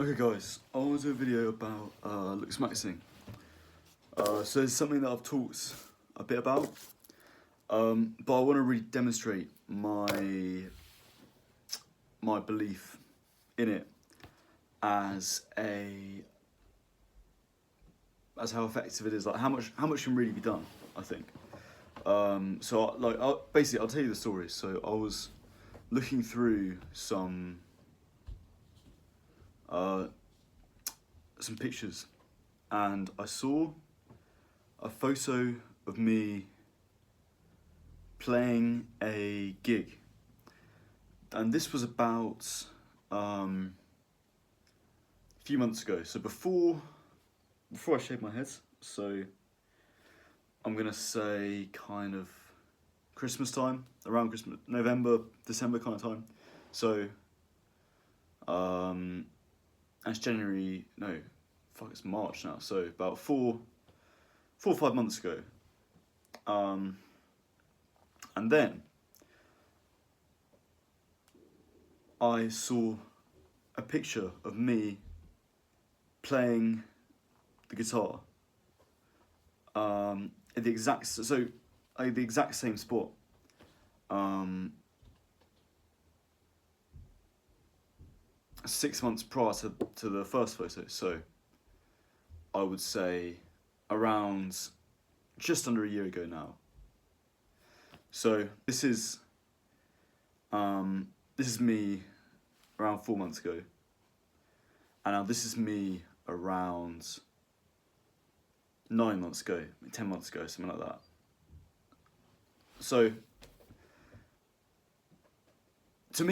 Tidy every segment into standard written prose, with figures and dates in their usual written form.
Okay guys, I want to do a video about Looksmaxxing. So it's something that I've talked a bit about, but I want to really demonstrate my belief in it as how effective it is, like how much can really be done, I think. Basically I'll tell you the story. So I was looking through some pictures, and I saw a photo of me playing a gig, and this was about a few months ago. So before I shaved my head, so I'm gonna say kind of Christmas time, around Christmas, November, December kind of time. So it's January, no, fuck, it's March now. So about four or 5 months ago. And then I saw a picture of me playing the guitar at the exact same spot. 6 months prior to the first photo, so I would say around just under a year ago now. So this is me around 4 months ago, and now this is me around 9 months ago, 10 months ago, something like that. So to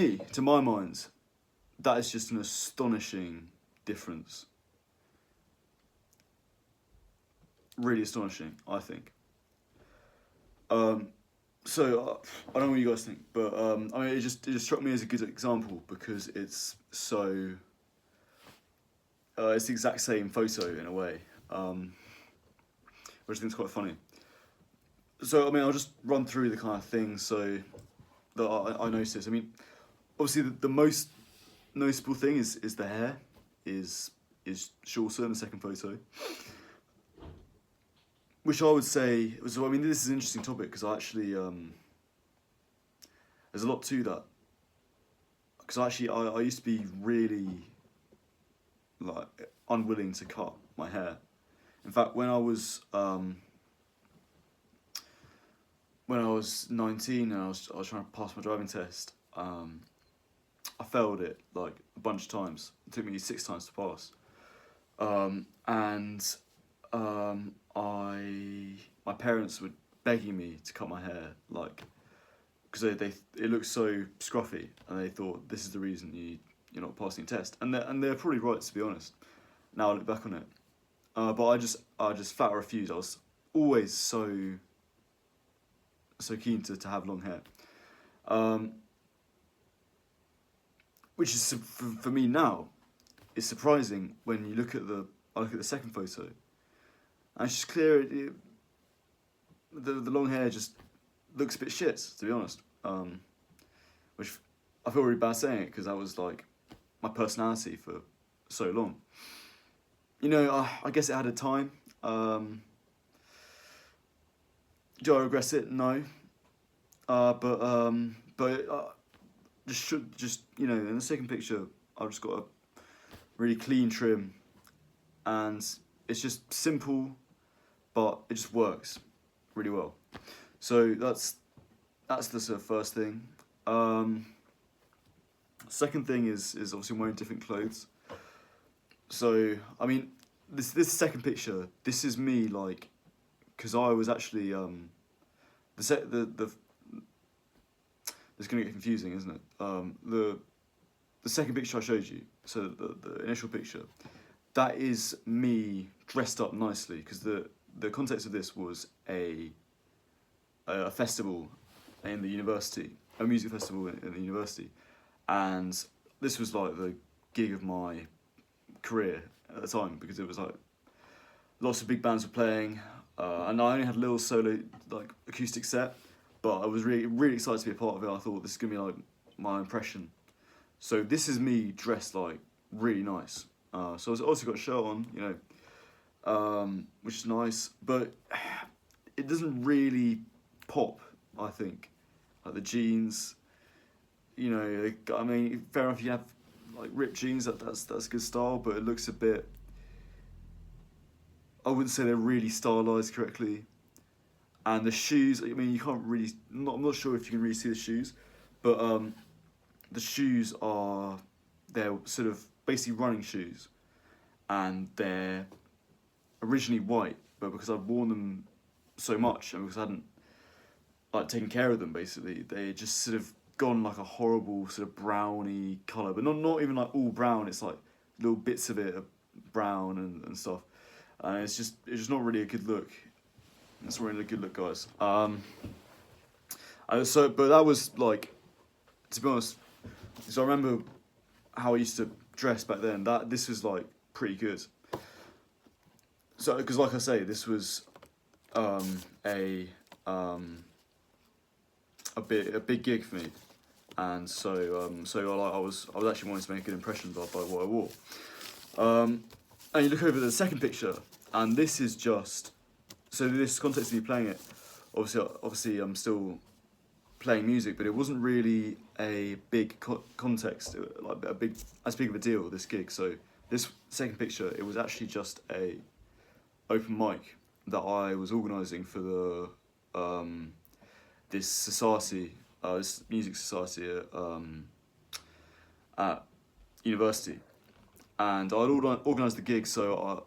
my mind, that is just an astonishing difference. Really astonishing, I think. So I don't know what you guys think, but I mean, it just struck me as a good example because it's so. It's the exact same photo in a way, which I think is quite funny. So I mean, I'll just run through the kind of things so that I noticed. I mean, obviously the most noticeable thing is the hair is shorter in the second photo, which I would say was. I mean, this is an interesting topic because I actually there's a lot to that. Because I used to be really like unwilling to cut my hair. In fact, when I was 19 and I was trying to pass my driving test, I failed it like a bunch of times. It took me 6 times to pass, my parents were begging me to cut my hair, like, because it looked so scruffy, and they thought this is the reason you're not passing the test, and they're probably right, to be honest. Now I look back on it, but I just flat refused. I was always so keen to have long hair, which is for me now is surprising when you look at the second photo, and it's just clear the long hair just looks a bit shit, to be honest. Which I feel really bad saying it because that was like my personality for so long. You know, I guess it had a time. Do I regret it? No. Just you know, in the second picture, I've just got a really clean trim, and it's just simple, but it just works really well. So that's the sort of first thing. Second thing is obviously wearing different clothes. So I mean, this second picture, this is me, like, because I was actually it's gonna get confusing, isn't it? The second picture I showed you, so the initial picture, that is me dressed up nicely, because the context of this was a festival in the university, a music festival in the university, and this was like the gig of my career at the time, because it was like lots of big bands were playing, and I only had a little solo like acoustic set, but I was really excited to be a part of it. I thought this is gonna be like my impression. So this is me dressed like really nice, So I've also got a shirt on, you know, which is nice, but it doesn't really pop, I think. Like the jeans, you know, I mean, fair enough, you have like ripped jeans, that's good style, but it looks a bit, I wouldn't say they're really stylized correctly. And the shoes, I mean, you can't really, I'm not sure if you can really see the shoes, but the shoes are, they're sort of basically running shoes, and they're originally white, but because I'd worn them so much and because I hadn't like taken care of them, basically, they just sort of gone like a horrible sort of browny colour, but not even like all brown. It's like little bits of it are brown and stuff, and it's just not really a good look. It's not really a good look, guys. But that was like, to be honest. So I remember how I used to dress back then. This was like pretty good. So because like I say, this was a big gig for me, and I was actually wanting to make an impression by what I wore. And you look over the second picture, and this is just, so this context of me playing it, obviously I'm still playing music, but it wasn't really a big context, like as big of a deal, this gig. So this second picture, it was actually just a open mic that I was organising for the this society, this music society at university, and I'd organised the gig, so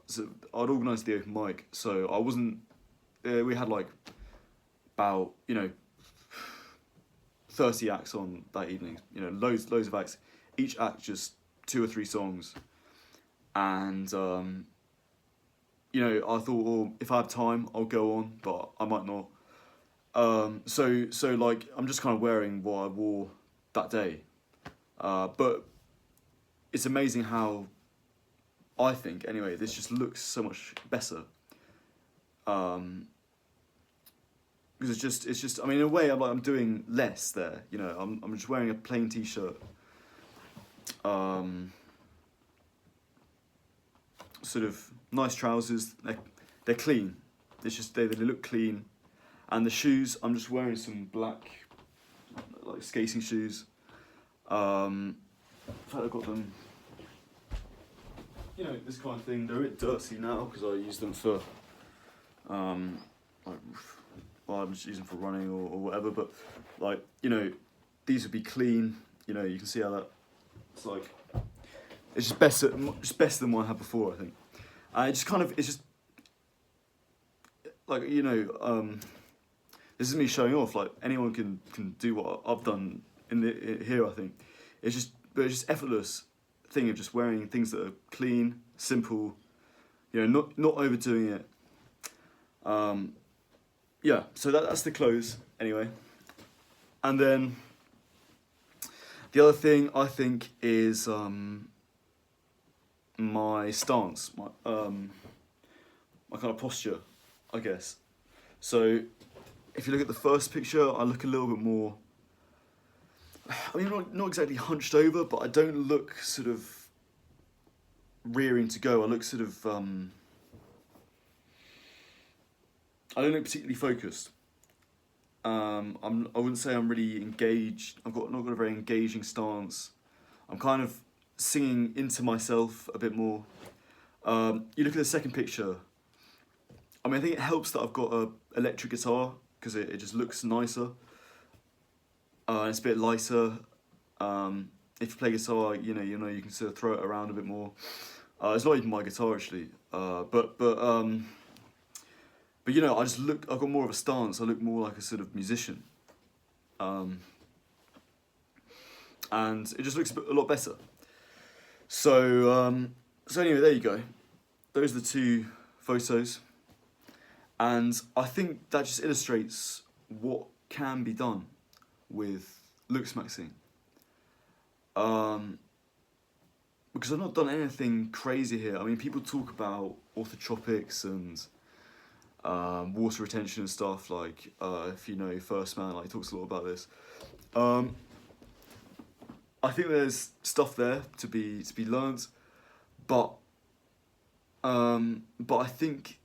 I'd organised the open mic, so I wasn't. We had like about 30 acts on that evening. Loads of acts. Each act just 2 or 3 songs, and I thought, well, if I have time, I'll go on, but I might not. So like I'm just kind of wearing what I wore that day, but it's amazing how, I think anyway, this just looks so much better. Because it's just I mean, in a way I'm doing less there. I'm just wearing a plain t-shirt. Sort of nice trousers. They're clean. It's just they look clean. And the shoes, I'm just wearing some black, like skating shoes. In fact, I've got them, this kind of thing. They're a bit dirty now because I use them for, I'm just using them for running or whatever. But like, these would be clean. You can see how that. It's like, it's just better than what I had before, I think. And it's just like this is me showing off. Like anyone can do what I've done here. I think it's just effortless thing of just wearing things that are clean, simple. Not overdoing it. Yeah. So that's the clothes anyway. And then the other thing I think is my stance, my kind of posture, I guess. So if you look at the first picture, I look a little bit more, I mean, not exactly hunched over, but I don't look sort of rearing to go. I look sort of, I don't look particularly focused. I wouldn't say I'm really engaged. I've not got a very engaging stance. I'm kind of singing into myself a bit more. You look at the second picture. I mean, I think it helps that I've got a electric guitar because it just looks nicer. It's a bit lighter. If you play guitar, you can sort of throw it around a bit more. It's not even my guitar actually, but I just look. I've got more of a stance. I look more like a sort of musician, and it just looks a lot better. So anyway, there you go. Those are the 2 photos, and I think that just illustrates what can be done with Looksmaxxing. Because I've not done anything crazy here. I mean, people talk about orthotropics and water retention and stuff. Like, if you know First Man, like, he talks a lot about this. I think there's stuff there to be learnt, but But I think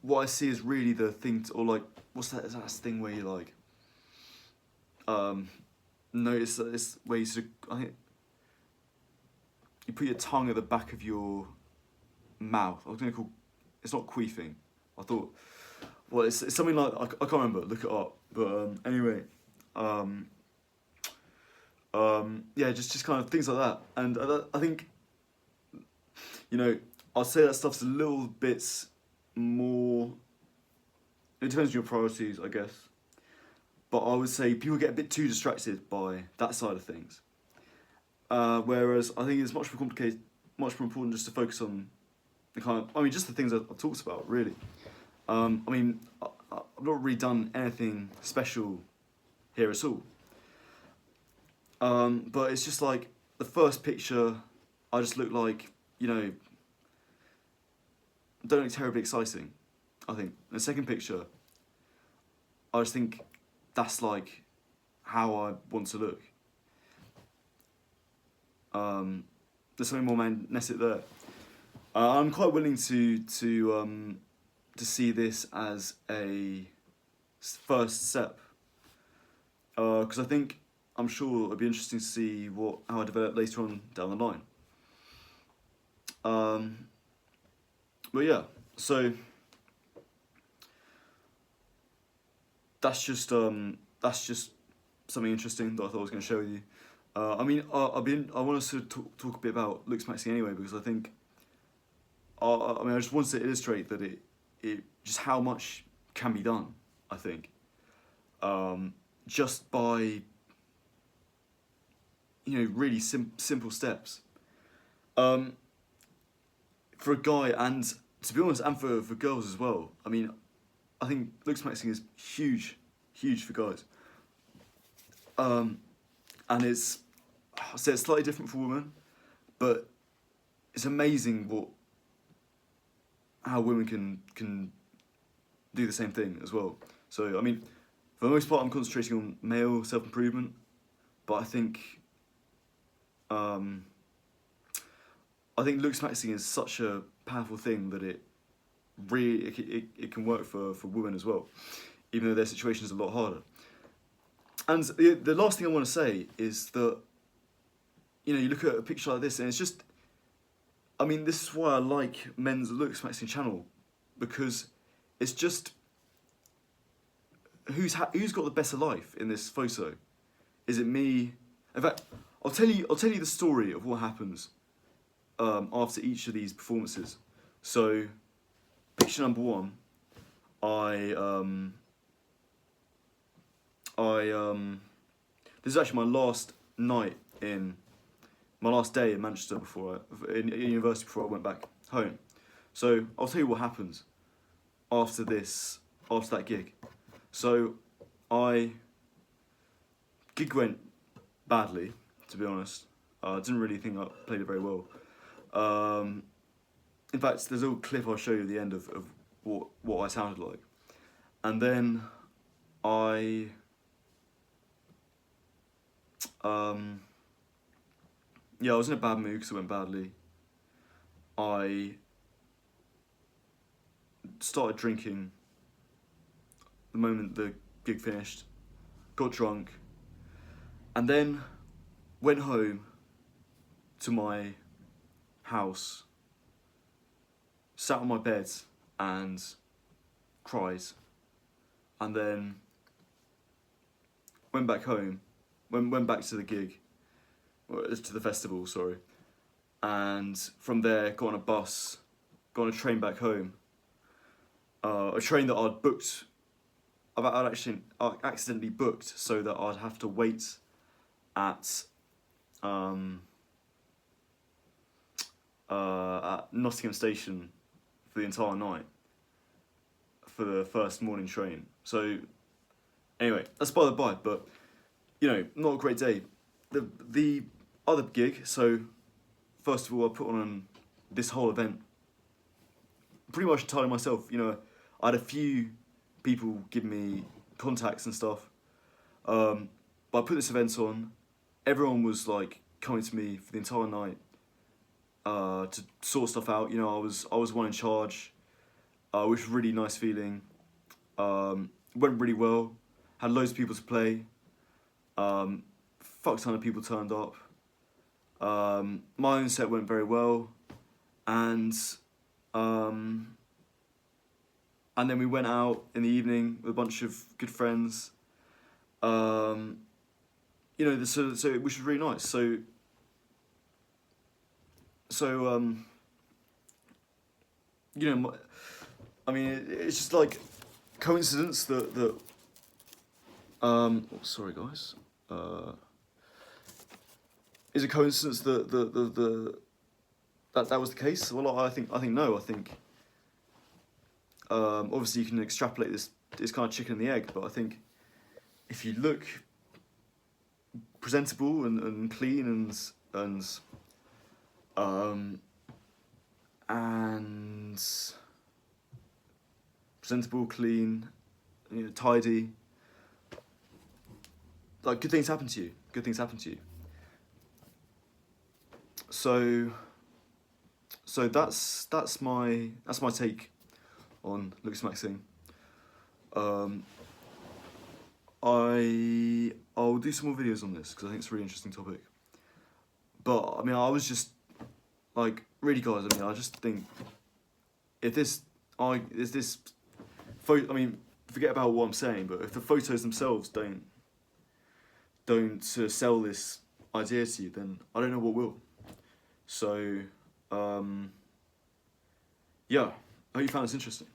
what I see is really the thing, or like, what's that? Is that thing where you like, notice that it's where you sort of, I think, you put your tongue at the back of your mouth. I was gonna call, it's not queefing. I thought, well, it's something like, I can't remember. Look it up. But anyway, yeah, just kind of things like that. And I think, you know, I'll say that stuff's a little bit more. It depends on your priorities, I guess. But I would say people get a bit too distracted by that side of things. Whereas I think it's much more complicated, much more important just to focus on the kind of, I mean, just the things I've talked about, really. I mean, I've not really done anything special here at all. But it's just like, the first picture, I just look like, you know, don't look terribly exciting, I think. And the second picture, I just think that's like how I want to look. There's something more magnetic there. I'm quite willing to see this as a first step, because I think, I'm sure it'd be interesting to see how I develop later on down the line. But yeah, so that's just something interesting that I thought I was going to share with you. I mean, I want to sort of talk a bit about Looksmaxxing anyway, because I think, I mean, I just wanted to illustrate that it just how much can be done, I think, just by, you know, really simple steps. For a guy, and to be honest, and for girls as well. I mean, I think Looksmaxxing is huge for guys. And it's, I say it's slightly different for women, but it's amazing how women can do the same thing as well. So I mean, for the most part, I'm concentrating on male self-improvement, but I think Looksmaxxing is such a powerful thing that it really it can work for women as well, even though their situation is a lot harder. And the last thing I want to say is that, you know, you look at a picture like this and it's just, I mean, this is why I like Men's Looksmaxxing channel, because it's just, who's got the better life in this photo? Is it me? In fact, I'll tell you the story of what happens after each of these performances. So, picture number one, this is actually my last day in Manchester in university before I went back home. So I'll tell you what happens after that gig. So gig went badly, to be honest. I didn't really think I played it very well. In fact, there's a little clip I'll show you at the end of what I sounded like. And then I was in a bad mood because it went badly. I started drinking the moment the gig finished, got drunk, and then went home to my house, sat on my bed and cried, and then went back home, went back to the gig, to the festival, sorry, and from there got on a bus, got on a train back home, a train that I'd booked, I accidentally booked so that I'd have to wait at Nottingham Station for the entire night for the first morning train. So anyway, that's by the by, but you know, not a great day. The other gig, so first of all, I put on this whole event pretty much entirely myself. You know, I had a few people give me contacts and stuff, but I put this event on. Everyone was like coming to me for the entire night, to sort stuff out. You know, I was one in charge, which was a really nice feeling. Went really well. Had loads of people to play. Fuck ton of people turned up. My own set went very well, and then we went out in the evening with a bunch of good friends. You know, so which was really nice. So you know, I mean, it's just like coincidence that oh, sorry guys. Is it coincidence that that was the case? Well, I think no. I think obviously you can extrapolate this kind of chicken and the egg, but I think if you look presentable and clean and presentable, clean, you know, tidy, like good things happen to you. Good things happen to you. So that's my take on Looksmaxxing. I'll do some more videos on this because I think it's a really interesting topic. But I mean, I was just like, really, guys. I mean, I just think if I mean, forget about what I'm saying, but if the photos themselves don't sell this idea to you, then I don't know what will. So, yeah, I hope you found this interesting.